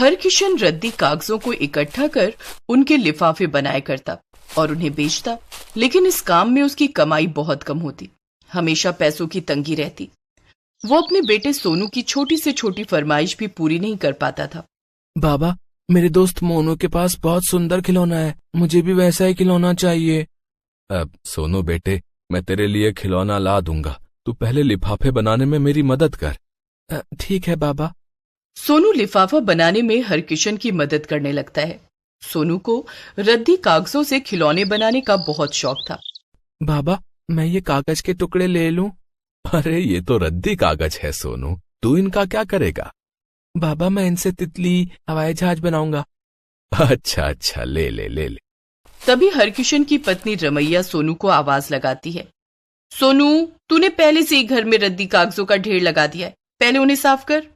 हरकिशन रद्दी कागजों को इकट्ठा कर उनके लिफाफे बनाया करता और उन्हें बेचता, लेकिन इस काम में उसकी कमाई बहुत कम होती। हमेशा पैसों की तंगी रहती। वो अपने बेटे सोनू की छोटी से छोटी फरमाइश भी पूरी नहीं कर पाता था। बाबा, मेरे दोस्त मोनू के पास बहुत सुंदर खिलौना है, मुझे भी वैसा ही खिलौना चाहिए। अब सोनू बेटे, मैं तेरे लिए खिलौना ला दूंगा, तू पहले लिफाफे बनाने में मेरी मदद कर। ठीक है बाबा। सोनू लिफाफा बनाने में हरकिशन की मदद करने लगता है। सोनू को रद्दी कागजों से खिलौने बनाने का बहुत शौक था। बाबा, मैं ये कागज के टुकड़े ले लूं? अरे ये तो रद्दी कागज है सोनू, तू इनका क्या करेगा? बाबा, मैं इनसे तितली, हवाई जहाज बनाऊंगा। अच्छा, ले ले। तभी हरकिशन की पत्नी रमैया सोनू को आवाज लगाती है। सोनू, तूने पहले से ही घर में रद्दी कागजों का ढेर लगा दिया है, पहले उन्हें साफ कर।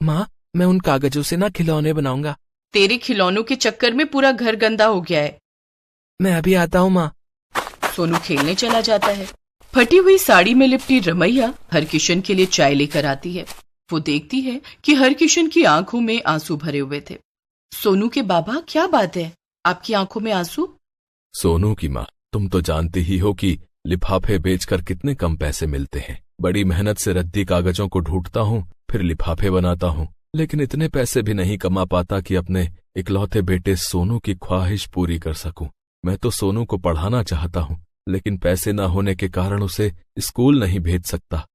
माँ, मैं उन कागजों से ना खिलौने बनाऊंगा। तेरे खिलौनों के चक्कर में पूरा घर गंदा हो गया है। मैं अभी आता हूँ माँ। सोनू खेलने चला जाता है। फटी हुई साड़ी में लिपटी रमैया हरकिशन के लिए चाय लेकर आती है। वो देखती है कि हरकिशन की आंखों में आंसू भरे हुए थे। सोनू के बाबा, क्या बात है, आपकी आंखों में आंसू? सोनू की माँ, तुम तो जानती ही हो कि लिफाफे बेचकर कितने कम पैसे मिलते हैं। बड़ी मेहनत से रद्दी कागजों को ढूंढता हूँ, फिर लिफाफे बनाता हूँ, लेकिन इतने पैसे भी नहीं कमा पाता कि अपने इकलौते बेटे सोनू की ख्वाहिश पूरी कर सकूं। मैं तो सोनू को पढ़ाना चाहता हूँ, लेकिन पैसे न होने के कारण उसे स्कूल नहीं भेज सकता।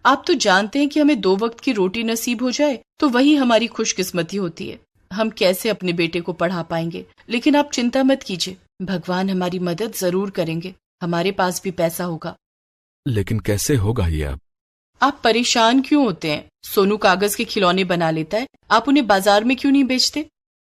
आप तो जानते हैं कि हमें 2 वक्त की रोटी नसीब हो जाए तो वही हमारी खुशकिस्मती होती है। हम कैसे अपने बेटे को पढ़ा पाएंगे, लेकिन आप चिंता मत कीजिए, भगवान हमारी मदद जरूर करेंगे। हमारे पास भी पैसा होगा। लेकिन कैसे होगा ये अब? आप परेशान क्यों होते हैं? सोनू कागज के खिलौने बना लेता है, आप उन्हें बाजार में क्यों नहीं बेचते?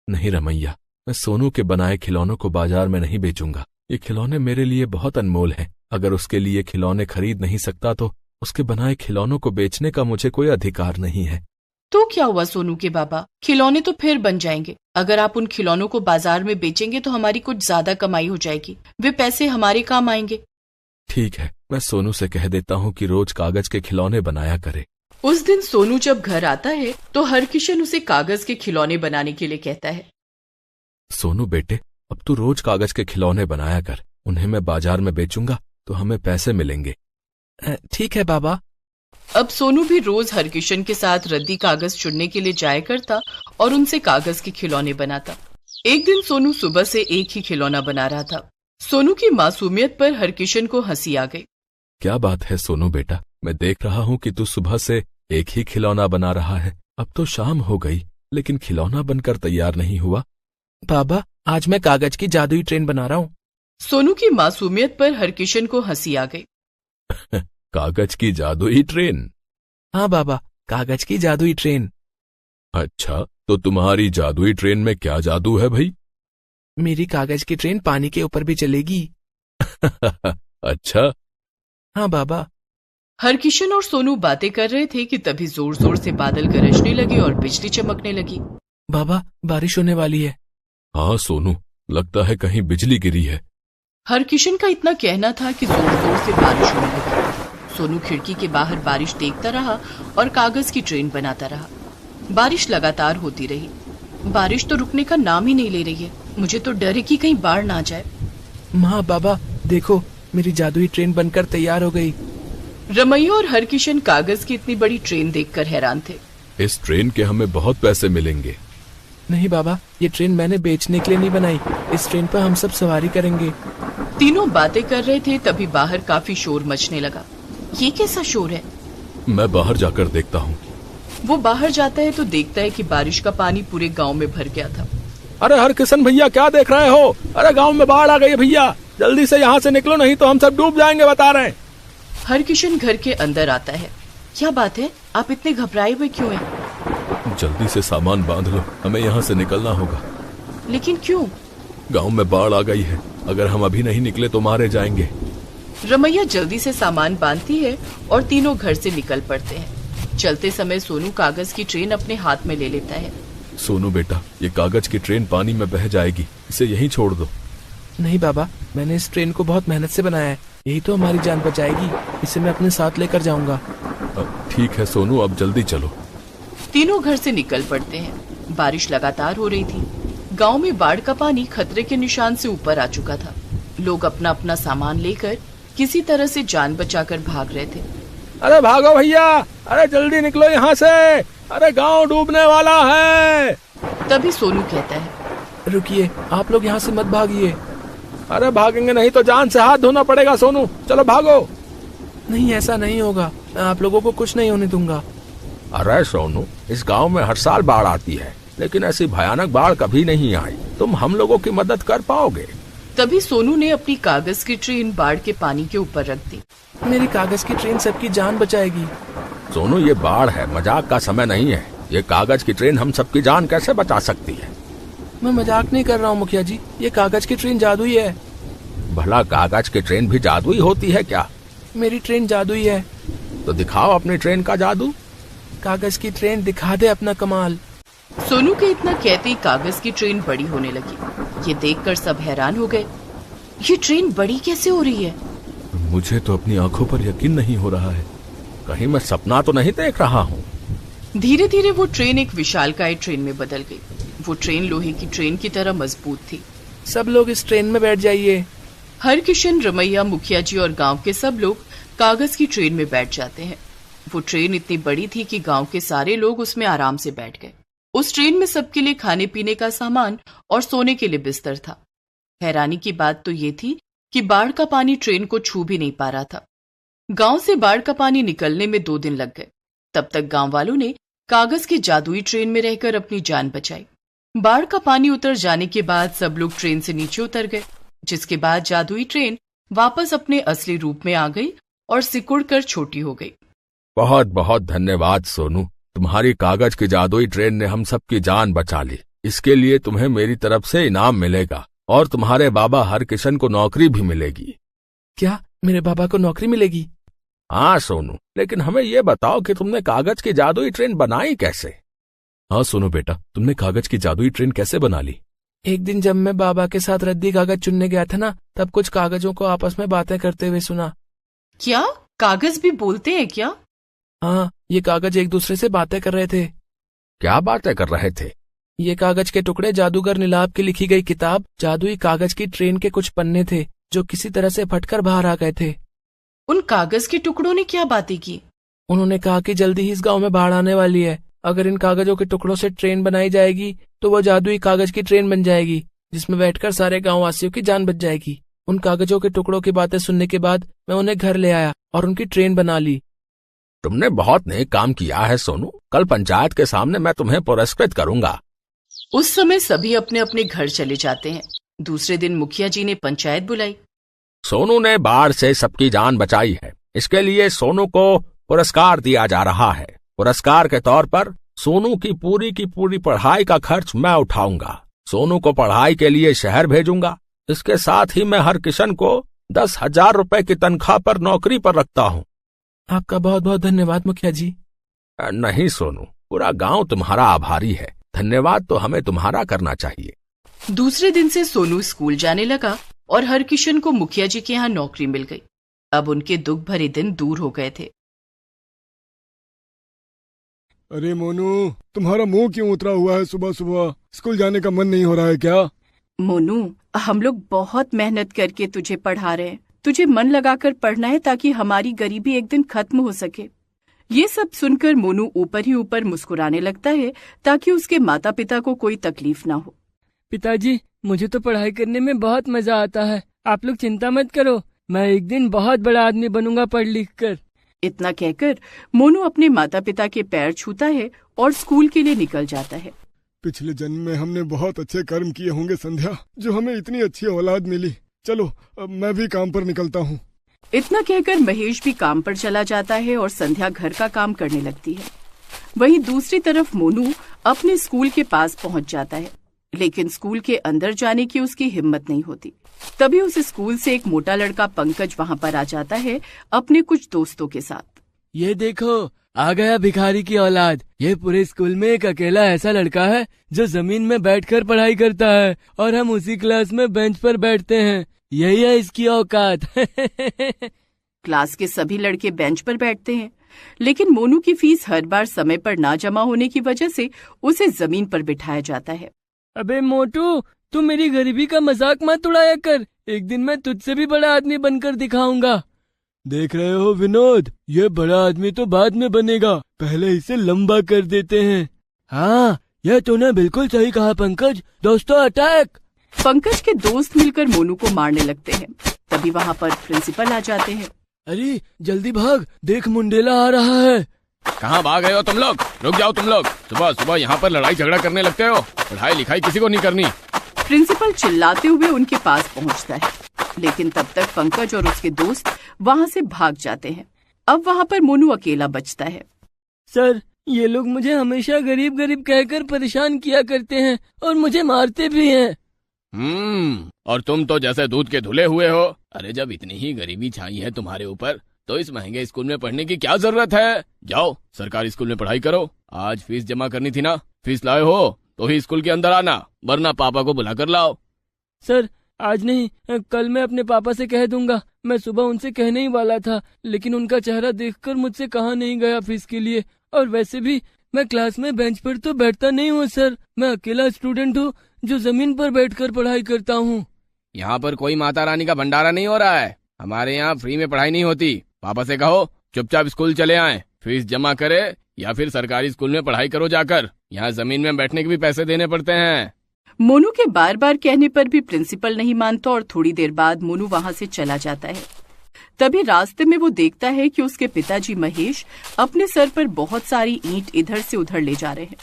नहीं रमैया, मैं सोनू के बनाए खिलौनों को बाजार में नहीं बेचूंगा। ये खिलौने मेरे लिए बहुत अनमोल हैं। अगर उसके लिए खिलौने खरीद नहीं सकता तो उसके बनाए खिलौनों को बेचने का मुझे कोई अधिकार नहीं है। तो क्या हुआ सोनू के बाबा, खिलौने तो फिर बन जाएंगे। अगर आप उन खिलौनों को बाजार में बेचेंगे तो हमारी कुछ ज्यादा कमाई हो जाएगी, वे पैसे हमारे काम आएंगे। ठीक है, मैं सोनू से कह देता हूँ कि रोज कागज के खिलौने बनाया करे। उस दिन सोनू जब घर आता है तो हरकिशन उसे कागज के खिलौने बनाने के लिए कहता है। सोनू बेटे, अब तू रोज कागज के खिलौने बनाया कर, उन्हें मैं बाजार में बेचूंगा तो हमें पैसे मिलेंगे। ठीक है बाबा। अब सोनू भी रोज हरकिशन के साथ रद्दी कागज चुनने के लिए जाया करता और उनसे कागज के खिलौने बनाता। एक दिन सोनू सुबह से एक ही खिलौना बना रहा था। सोनू की मासूमियत पर हरकिशन को हंसी आ गई। क्या बात है सोनू बेटा, मैं देख रहा हूँ कि तू सुबह से एक ही खिलौना बना रहा है। अब तो शाम हो गई, लेकिन खिलौना बनकर तैयार नहीं हुआ। बाबा, आज मैं कागज की जादुई ट्रेन बना रहा हूँ। सोनू की मासूमियत पर हरकिशन को हंसी आ गई। कागज की जादुई ट्रेन? हाँ बाबा, कागज की जादुई ट्रेन। अच्छा, तो तुम्हारी जादुई ट्रेन में क्या जादू है भाई? मेरी कागज की ट्रेन पानी के ऊपर भी चलेगी। अच्छा। हाँ बाबा। हरकिशन और सोनू बातें कर रहे थे कि तभी जोर जोर से बादल गरजने लगे और बिजली चमकने लगी। बाबा, बारिश होने वाली है। हाँ सोनू, लगता है कहीं बिजली गिरी है। हरकिशन का इतना कहना था कि जोर जोर से बारिश होने लगी। सोनू खिड़की के बाहर बारिश देखता रहा और कागज की ट्रेन बनाता रहा। बारिश लगातार होती रही। बारिश तो रुकने का नाम ही नहीं ले रही है। मुझे तो डर है कि कहीं बाढ़ ना आ जाए। माँ, बाबा देखो, मेरी जादुई ट्रेन बनकर तैयार हो गई। रमैया और हरकिशन कागज की इतनी बड़ी ट्रेन देखकर हैरान थे। इस ट्रेन के हमें बहुत पैसे मिलेंगे। नहीं बाबा, ये ट्रेन मैंने बेचने के लिए नहीं बनाई। इस ट्रेन पर हम सब सवारी करेंगे। तीनों बातें कर रहे थे, तभी बाहर काफी शोर मचने लगा। ये कैसा शोर है? मैं बाहर जाकर देखता हूँ। वो बाहर जाता है तो देखता है कि बारिश का पानी पूरे गांव में भर गया था। अरे हरकिशन भैया, क्या देख रहे हो? अरे गांव में बाढ़ आ गई है भैया, जल्दी से यहाँ से निकलो, नहीं तो हम सब डूब जाएंगे, बता रहे हैं। हरकिशन घर के अंदर आता है। क्या बात है, आप इतने घबराए हुए क्यों हैं? जल्दी से सामान बांध लो, हमें यहाँ से निकलना होगा। लेकिन क्यों? गांव में बाढ़ आ गई है, अगर हम अभी नहीं निकले तो मारे जाएंगे। रमैया जल्दी से सामान बांधती है और तीनों घर से निकल पड़ते हैं। चलते समय सोनू कागज की ट्रेन अपने हाथ में ले लेता है। सोनू बेटा, ये कागज की ट्रेन पानी में बह जाएगी, इसे यहीं छोड़ दो। नहीं बाबा, मैंने इस ट्रेन को बहुत मेहनत से बनाया है, यही तो हमारी जान बचाएगी। इसे मैं अपने साथ लेकर जाऊंगा। ठीक है सोनू, अब जल्दी चलो। तीनों घर से निकल पड़ते हैं। बारिश लगातार हो रही थी। गांव में बाढ़ का पानी खतरे के निशान से ऊपर आ चुका था। लोग अपना अपना सामान लेकर किसी तरह से जान बचाकर भाग रहे थे। अरे भागो भैया, अरे जल्दी निकलो यहाँ से, अरे गांव डूबने वाला है। तभी सोनू कहता है, रुकिए, आप लोग यहाँ से मत भागिए। अरे भागेंगे नहीं तो जान से हाथ धोना पड़ेगा सोनू, चलो भागो। नहीं, ऐसा नहीं होगा, मैं आप लोगों को कुछ नहीं होने दूंगा। अरे सोनू, इस गांव में हर साल बाढ़ आती है, लेकिन ऐसी भयानक बाढ़ कभी नहीं आई। तुम हम लोगों की मदद कर पाओगे? तभी सोनू ने अपनी कागज की ट्रेन बाढ़ के पानी के ऊपर रख दी। मेरी कागज की ट्रेन सबकी जान बचाएगी। सोनू, ये बाढ़ है, मजाक का समय नहीं है। ये कागज की ट्रेन हम सबकी जान कैसे बचा सकती है? मैं मजाक नहीं कर रहा हूँ मुखिया जी, ये कागज की ट्रेन जादुई है। भला कागज की ट्रेन भी जादुई होती है क्या? मेरी ट्रेन जादुई है। तो दिखाओ अपनी ट्रेन का जादू। कागज की ट्रेन दिखा दे अपना कमाल। सोनू के इतना कहते ही कागज की ट्रेन बड़ी होने लगी। ये देखकर सब हैरान हो गए। ये ट्रेन बड़ी कैसे हो रही है? मुझे तो अपनी आंखों पर यकीन नहीं हो रहा है। कहीं मैं सपना तो नहीं देख रहा हूँ। धीरे धीरे वो ट्रेन एक विशालकाय ट्रेन में बदल गई। वो ट्रेन लोहे की ट्रेन की तरह मजबूत थी। सब लोग इस ट्रेन में बैठ जाइए। हरकिशन, रमैया, मुखिया जी और गांव के सब लोग कागज की ट्रेन में बैठ जाते हैं। वो ट्रेन इतनी बड़ी थी कि गांव के सारे लोग उसमें आराम से बैठ गए। उस ट्रेन में सबके लिए खाने पीने का सामान और सोने के लिए बिस्तर था। हैरानी की बात तो ये थी कि बाढ़ का पानी ट्रेन को छू भी नहीं पा रहा था। गांव से बाढ़ का पानी निकलने में 2 दिन लग गए। तब तक गांव वालों ने कागज की जादुई ट्रेन में रहकर अपनी जान बचाई। बाढ़ का पानी उतर जाने के बाद सब लोग ट्रेन से नीचे उतर गए, जिसके बाद जादुई ट्रेन वापस अपने असली रूप में आ गई और सिकुड़कर छोटी हो गई। बहुत बहुत धन्यवाद सोनू, तुम्हारी कागज की जादुई ट्रेन ने हम सबकी जान बचा ली। इसके लिए तुम्हें मेरी तरफ से इनाम मिलेगा और तुम्हारे बाबा हरकिशन को नौकरी भी मिलेगी। क्या मेरे बाबा को नौकरी मिलेगी? हाँ सोनू, लेकिन हमें ये बताओ कि तुमने कागज की जादुई ट्रेन बनाई कैसे? हाँ सोनू बेटा, तुमने कागज की जादुई ट्रेन कैसे बना ली? एक दिन जब मैं बाबा के साथ रद्दी कागज चुनने गया था ना, तब कुछ कागजों को आपस में बातें करते हुए सुना। क्या कागज भी बोलते हैं क्या? हाँ, ये कागज एक दूसरे से बातें कर रहे थे। क्या बातें कर रहे थे? ये कागज के टुकड़े जादूगर नीलाब की लिखी गई किताब जादुई कागज की ट्रेन के कुछ पन्ने थे जो किसी तरह से फटकर बाहर आ गए थे। उन कागज के टुकड़ों ने क्या बातें की? उन्होंने कहा कि जल्दी ही इस गांव में बाढ़ आने वाली है। अगर इन कागजों के टुकड़ों से ट्रेन बनाई जाएगी तो वो जादुई कागज की ट्रेन बन जाएगी, जिसमें बैठकर सारे गाँव वासियों की जान बच जाएगी। उन कागजों के टुकड़ों की बातें सुनने के बाद मैं उन्हें घर ले आया और उनकी ट्रेन बना ली। तुमने बहुत नेक काम किया है सोनू। कल पंचायत के सामने मैं तुम्हें पुरस्कृत करूंगा। उस समय सभी अपने अपने घर चले जाते हैं। दूसरे दिन मुखिया जी ने पंचायत बुलाई। सोनू ने बाढ़ से सबकी जान बचाई है, इसके लिए सोनू को पुरस्कार दिया जा रहा है। पुरस्कार के तौर पर सोनू की पूरी पढ़ाई का खर्च मैं उठाऊंगा। सोनू को पढ़ाई के लिए शहर भेजूंगा। इसके साथ ही मैं हरकिशन को 10,000 रुपए की तनख्वाह पर नौकरी पर रखता हूँ। आपका बहुत बहुत धन्यवाद मुखिया जी। नहीं सोनू, पूरा गांव तुम्हारा आभारी है। धन्यवाद तो हमें तुम्हारा करना चाहिए। दूसरे दिन से सोनू स्कूल जाने लगा और हरकिशन को मुखिया जी के यहाँ नौकरी मिल गई। अब उनके दुख भरे दिन दूर हो गए थे। अरे मोनू, तुम्हारा मुंह क्यों उतरा हुआ है? सुबह सुबह स्कूल जाने का मन नहीं हो रहा है क्या? मोनू, हम लोग बहुत मेहनत करके तुझे पढ़ा रहे हैं। तुझे मन लगाकर पढ़ना है ताकि हमारी गरीबी एक दिन खत्म हो सके। ये सब सुनकर मोनू ऊपर ही ऊपर मुस्कुराने लगता है ताकि उसके माता पिता को कोई तकलीफ ना हो। पिताजी, मुझे तो पढ़ाई करने में बहुत मजा आता है। आप लोग चिंता मत करो, मैं एक दिन बहुत बड़ा आदमी बनूंगा पढ़ लिख कर। इतना कहकर मोनू अपने माता पिता के पैर छूता है और स्कूल के लिए निकल जाता है। पिछले जन्म में हमने बहुत अच्छे कर्म किए होंगे संध्या, जो हमें इतनी अच्छी औलाद मिली। चलो अब मैं भी काम पर निकलता हूँ। इतना कहकर महेश भी काम पर चला जाता है और संध्या घर का काम करने लगती है। वहीं दूसरी तरफ मोनू अपने स्कूल के पास पहुंच जाता है, लेकिन स्कूल के अंदर जाने की उसकी हिम्मत नहीं होती। तभी उस स्कूल से एक मोटा लड़का पंकज वहां पर आ जाता है अपने कुछ दोस्तों के साथ। ये देखो, आ गया भिखारी की औलाद। ये पूरे स्कूल में एक अकेला ऐसा लड़का है जो जमीन में बैठकर पढ़ाई करता है और हम उसी क्लास में बेंच पर बैठते हैं। यही है इसकी औकात। क्लास के सभी लड़के बेंच पर बैठते हैं, लेकिन मोनू की फीस हर बार समय पर ना जमा होने की वजह से उसे जमीन पर बिठाया जाता है। अबे मोटू, तू मेरी गरीबी का मजाक मत उड़ाया कर। एक दिन मैं तुझसे भी बड़ा आदमी बनकर दिखाऊंगा। देख रहे हो विनोद, ये बड़ा आदमी तो बाद में बनेगा, पहले इसे लंबा कर देते हैं। हाँ, यह तूने बिल्कुल सही कहा पंकज। दोस्तों अटैक! पंकज के दोस्त मिलकर मोनू को मारने लगते हैं। तभी वहाँ पर प्रिंसिपल आ जाते हैं। अरे जल्दी भाग, देख मुंडेला आ रहा है। कहाँ भाग गए हो तुम लोग? रुक जाओ तुम लोग, सुबह सुबह यहाँ पर लड़ाई झगड़ा करने लगते हो। पढ़ाई लिखाई किसी को नहीं करनी। प्रिंसिपल चिल्लाते हुए उनके पास पहुँचता है, लेकिन तब तक पंकज और उसके दोस्त वहाँ से भाग जाते हैं। अब वहाँ पर मोनू अकेला बचता है। सर, ये लोग मुझे हमेशा गरीब गरीब कहकर परेशान किया करते हैं और मुझे मारते भी हैं। और तुम तो जैसे दूध के धुले हुए हो। अरे जब इतनी ही गरीबी छाई है तुम्हारे ऊपर, तो इस महंगे स्कूल में पढ़ने की क्या जरूरत है? जाओ सरकारी स्कूल में पढ़ाई करो। आज फीस जमा करनी थी ना, फीस लाए हो तो ही स्कूल के अंदर आना, वरना पापा को बुला कर लाओ। सर आज नहीं, कल मैं अपने पापा से कह दूंगा। मैं सुबह उनसे कहने ही वाला था, लेकिन उनका चेहरा देखकर मुझसे कहा नहीं गया फीस के लिए। और वैसे भी मैं क्लास में बेंच पर तो बैठता नहीं हूँ सर, मैं अकेला स्टूडेंट हूँ जो जमीन पर बैठकर पढ़ाई करता हूँ। यहाँ पर कोई माता रानी का भंडारा नहीं हो रहा है। हमारे यहाँ फ्री में पढ़ाई नहीं होती। पापा से कहो चुपचाप स्कूल चले आए, फीस जमा करे या फिर सरकारी स्कूल में पढ़ाई करो जाकर। यहाँ जमीन में बैठने के भी पैसे देने पड़ते हैं। मोनू के बार बार कहने पर भी प्रिंसिपल नहीं मानता और थोड़ी देर बाद मोनू वहाँ से चला जाता है। तभी रास्ते में वो देखता है कि उसके पिताजी महेश अपने सर पर बहुत सारी ईंट इधर से उधर ले जा रहे हैं।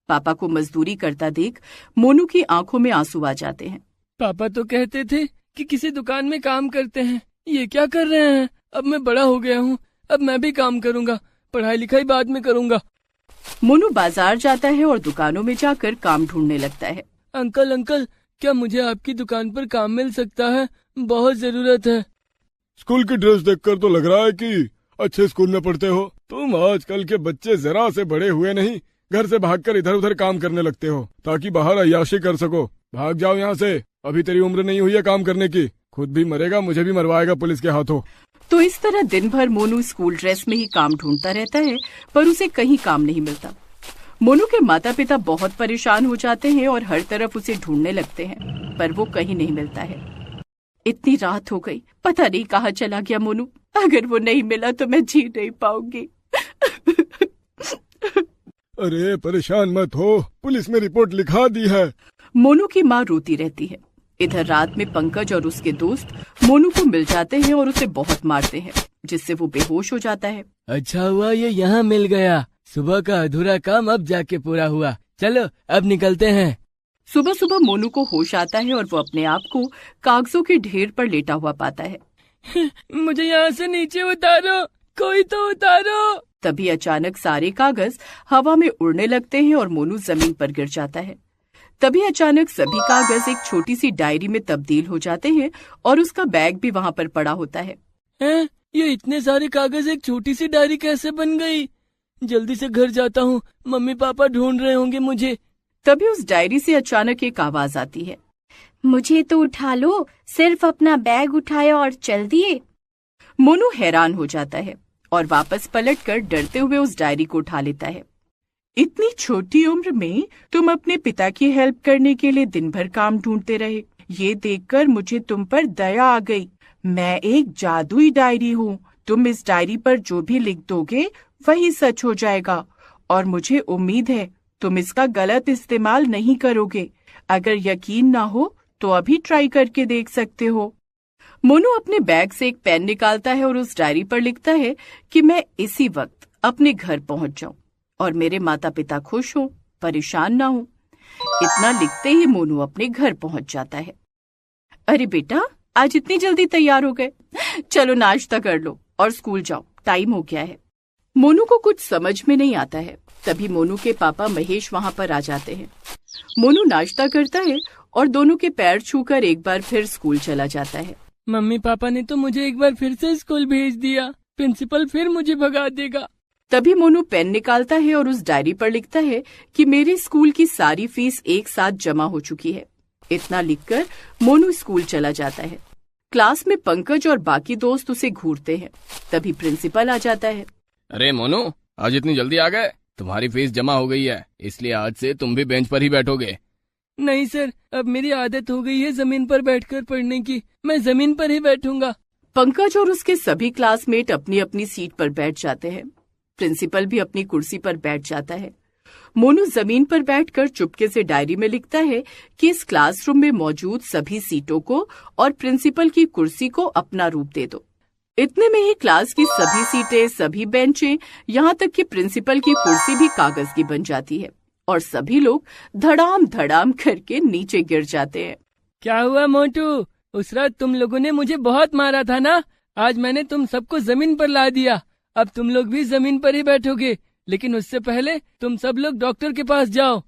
पापा को मजदूरी करता देख मोनू की आंखों में आंसू आ जाते हैं। पापा तो कहते थे कि किसी दुकान में काम करते हैं, ये क्या कर रहे हैं? अब मैं बड़ा हो गया हूँ, अब मैं भी काम करूँगा, पढ़ाई लिखाई बाद में करूँगा। मोनू बाजार जाता है और दुकानों में जाकर काम ढूंढने लगता है। अंकल अंकल, क्या मुझे आपकी दुकान पर काम मिल सकता है? बहुत जरूरत है। स्कूल की ड्रेस देखकर तो लग रहा है कि अच्छे स्कूल में पढ़ते हो। तुम आजकल के बच्चे जरा से बड़े हुए नहीं, घर से भागकर इधर उधर काम करने लगते हो ताकि बाहर अय्याशी कर सको। भाग जाओ यहाँ से, अभी तेरी उम्र नहीं हुई है काम करने की। खुद भी मरेगा, मुझे भी मरवाएगा पुलिस के हाथों। तो इस तरह दिन भर मोनू स्कूल ड्रेस में ही काम ढूंढता रहता है, पर उसे कहीं काम नहीं मिलता। मोनू के माता पिता बहुत परेशान हो जाते हैं और हर तरफ उसे ढूंढने लगते हैं, पर वो कहीं नहीं मिलता है। इतनी रात हो गई, पता नहीं कहाँ चला गया मोनू। अगर वो नहीं मिला तो मैं जी नहीं पाऊंगी। अरे परेशान मत हो, पुलिस में रिपोर्ट लिखा दी है। मोनू की माँ रोती रहती है। इधर रात में पंकज और उसके दोस्त मोनू को मिल जाते हैं और उसे बहुत मारते हैं, जिससे वो बेहोश हो जाता है। अच्छा हुआ ये यहाँ मिल गया, सुबह का अधूरा काम अब जाके पूरा हुआ। चलो अब निकलते हैं। सुबह सुबह मोनू को होश आता है और वो अपने आप को कागजों के ढेर पर लेटा हुआ पाता है। मुझे यहाँ से नीचे उतारो, कोई तो उतारो। तभी अचानक सारे कागज हवा में उड़ने लगते हैं और मोनू जमीन पर गिर जाता है। तभी अचानक सभी कागज एक छोटी सी डायरी में तब्दील हो जाते हैं और उसका बैग भी वहाँ पर पड़ा होता है। ये इतने सारे कागज एक छोटी सी डायरी कैसे बन गई? जल्दी से घर जाता हूँ, मम्मी पापा ढूंढ रहे होंगे मुझे। तभी उस डायरी से अचानक एक आवाज आती है, मुझे तो उठा लो, सिर्फ अपना बैग उठाया और चल दिए। मोनू हैरान हो जाता है और वापस पलटकर डरते हुए उस डायरी को उठा लेता है। इतनी छोटी उम्र में तुम अपने पिता की हेल्प करने के लिए दिन भर काम ढूंढते रहे, ये देखकर मुझे तुम पर दया आ गई। मैं एक जादुई डायरी हूँ, तुम इस डायरी पर जो भी लिख दोगे वही सच हो जाएगा और मुझे उम्मीद है तुम इसका गलत इस्तेमाल नहीं करोगे। अगर यकीन ना हो तो अभी ट्राई करके देख सकते हो। मोनू अपने बैग से एक पेन निकालता है और उस डायरी पर लिखता है कि मैं इसी वक्त अपने घर पहुंच जाऊं और मेरे माता पिता खुश हों, परेशान ना हों। इतना लिखते ही मोनू अपने घर पहुंच जाता है। अरे बेटा, आज इतनी जल्दी तैयार हो गए? चलो नाश्ता कर लो और स्कूल जाओ, टाइम हो गया है। मोनू को कुछ समझ में नहीं आता है। तभी मोनू के पापा महेश वहाँ पर आ जाते हैं। मोनू नाश्ता करता है और दोनों के पैर छूकर एक बार फिर स्कूल चला जाता है। मम्मी पापा ने तो मुझे एक बार फिर से स्कूल भेज दिया, प्रिंसिपल फिर मुझे भगा देगा। तभी मोनू पेन निकालता है और उस डायरी पर लिखता है कि मेरे स्कूल की सारी फीस एक साथ जमा हो चुकी है। इतना लिखकर मोनू स्कूल चला जाता है। क्लास में पंकज और बाकी दोस्त उसे घूरते हैं। तभी प्रिंसिपल आ जाता है। अरे मोनू, आज इतनी जल्दी आ गए? तुम्हारी फीस जमा हो गई है, इसलिए आज से तुम भी बेंच पर ही बैठोगे। नहीं सर, अब मेरी आदत हो गई है जमीन पर बैठकर पढ़ने की, मैं जमीन पर ही बैठूंगा। पंकज और उसके सभी क्लासमेट अपनी अपनी सीट पर बैठ जाते हैं। प्रिंसिपल भी अपनी कुर्सी पर बैठ जाता है। मोनू जमीन पर बैठकर चुपके से डायरी में लिखता है कि इस क्लासरूम में मौजूद सभी सीटों को और प्रिंसिपल की कुर्सी को अपना रूप दे दो। इतने में ही क्लास की सभी सीटें, सभी बेंचें, यहाँ तक कि प्रिंसिपल की कुर्सी भी कागज की बन जाती है और सभी लोग धड़ाम धड़ाम करके नीचे गिर जाते हैं। क्या हुआ मोटू? उस रात तुम लोगों ने मुझे बहुत मारा था ना? आज मैंने तुम सबको जमीन पर ला दिया। अब तुम लोग भी जमीन पर ही बैठोगे, लेकिन उससे पहले तुम सब लोग डॉक्टर के पास जाओ।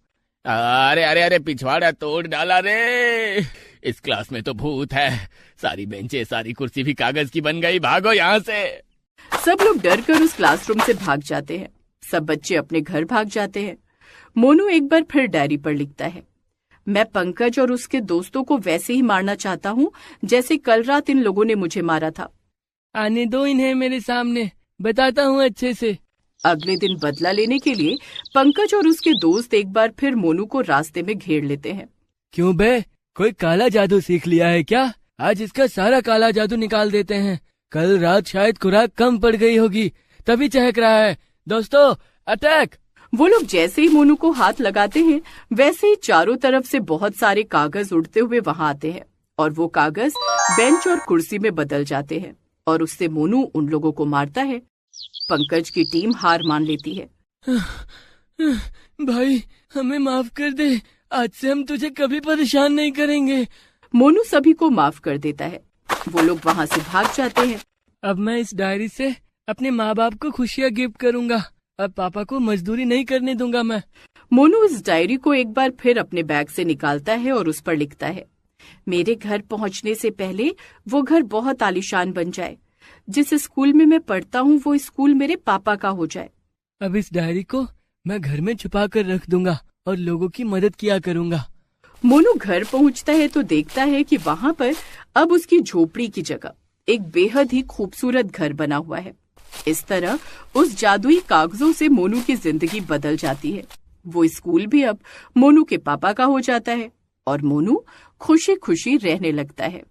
अरे अरे अरे, पिछवाड़ा तोड़ डाला रे। इस क्लास में तो भूत है। सारी बेंचें, सारी कुर्सी भी कागज की बन गई। भागो यहाँ से। सब लोग डर कर उस क्लासरूम से भाग जाते हैं। सब बच्चे अपने घर भाग जाते हैं। मोनू एक बार फिर डायरी पर लिखता है, मैं पंकज और उसके दोस्तों को वैसे ही मारना चाहता हूँ जैसे कल रात इन लोगों ने मुझे मारा था। आने दो इन्हें मेरे सामने, बताता हूँ अच्छे से। अगले दिन बदला लेने के लिए पंकज और उसके दोस्त एक बार फिर मोनू को रास्ते में घेर लेते हैं। क्यों बे, कोई काला जादू सीख लिया है क्या? आज इसका सारा काला जादू निकाल देते हैं। कल रात शायद खुराक कम पड़ गई होगी, तभी चहक रहा है। दोस्तों, अटैक! वो लोग जैसे ही मोनू को हाथ लगाते हैं, वैसे ही चारों तरफ से बहुत सारे कागज उड़ते हुए वहां आते हैं और वो कागज बेंच और कुर्सी में बदल जाते हैं और उससे मोनू उन लोगों को मारता है। पंकज की टीम हार मान लेती है। भाई, हमें माफ कर दे, आज से हम तुझे कभी परेशान नहीं करेंगे। मोनू सभी को माफ कर देता है। वो लोग वहाँ से भाग जाते हैं। अब मैं इस डायरी से अपने माँ बाप को खुशियाँ गिफ्ट करूंगा। अब पापा को मजदूरी नहीं करने दूंगा मैं। मोनू इस डायरी को एक बार फिर अपने बैग से निकालता है और उस पर लिखता है, मेरे घर पहुँचने से पहले वो घर बहुत आलीशान बन जाए। जिस स्कूल में मैं पढ़ता हूँ वो स्कूल मेरे पापा का हो जाए। अब इस डायरी को मैं घर में छुपा कर रख दूंगा और लोगों की मदद किया करूंगा। मोनू घर पहुँचता है तो देखता है कि वहाँ पर अब उसकी झोपड़ी की जगह एक बेहद ही खूबसूरत घर बना हुआ है। इस तरह उस जादुई कागजों से मोनू की जिंदगी बदल जाती है। वो स्कूल भी अब मोनू के पापा का हो जाता है और मोनू खुशी खुशी रहने लगता है।